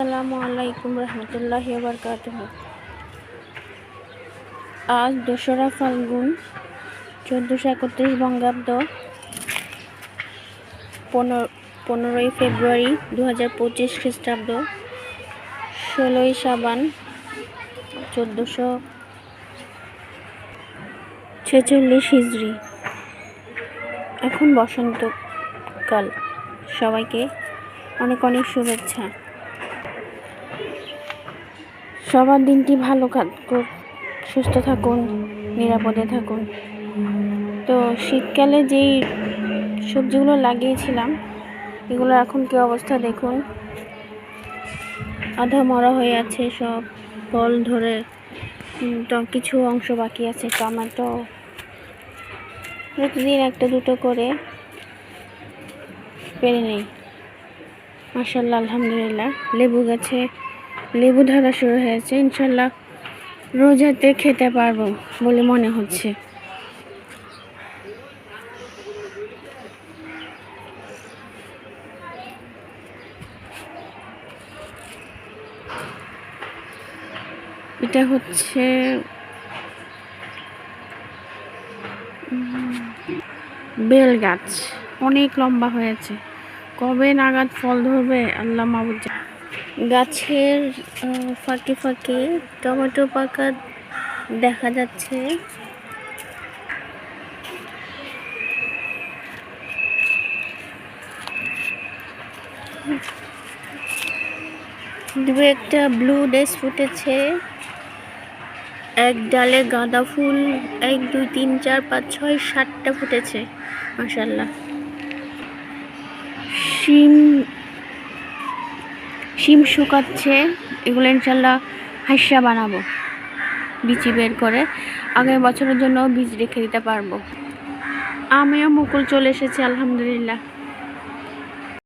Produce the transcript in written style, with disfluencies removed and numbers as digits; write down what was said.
আসসালামু আলাইকুম রহমতুল্লাহি ওয়া বারাকাতুহু। আজ 2রা ফাল্গুন 1431 বঙ্গাব্দ, 15ই ফেব্রুয়ারি 2025 খ্রিস্টাব্দ, 16ই শাবান 1446 হিজরি। এখন বসন্তকাল। সবাইকে অনেক অনেক শুভেচ্ছা। সবার দিনটি ভালো কাটুক, সুস্থ থাকুন, নিরাপদে থাকুন। তো শীতকালে যেই সবজিগুলো লাগিয়েছিলাম এগুলো এখন কি অবস্থা দেখুন, আধা মরা হয়ে আছে, সব ফল ধরে কিছু অংশ বাকি আছে। টমেটো প্রতিদিন একটা দুটো করে পেরে নেই, মাশাআল্লাহ আলহামদুলিল্লাহ। লেবু গাছে লেবু ধরা শুরু হয়েছে, ইনশাল্লাহ রোজাতে খেতে পারবো বলে মনে হচ্ছে। এটা হচ্ছে বেল গাছ, অনেক লম্বা হয়েছে, কবে নাগাদ ফল ধরবে আল্লাহ মাবুদ। গাছের ফাঁকে ফাঁকে টমেটো পাকা দেখা যাচ্ছে। দু একটা ব্লু ডেস ফুটেছে, এক ডালে গাঁদা ফুল 1 2 3 4 5 6 7টা ফুটেছে, মাশাআল্লাহ। শিম শুকাচ্ছে, এগুলো ইনশাল্লাহ হাঁসা বানাবো, বিচি বের করে আগামী বছরের জন্য বীজ রেখে দিতে পারবো। আমিও মুকুল চলে এসেছে আলহামদুলিল্লাহ।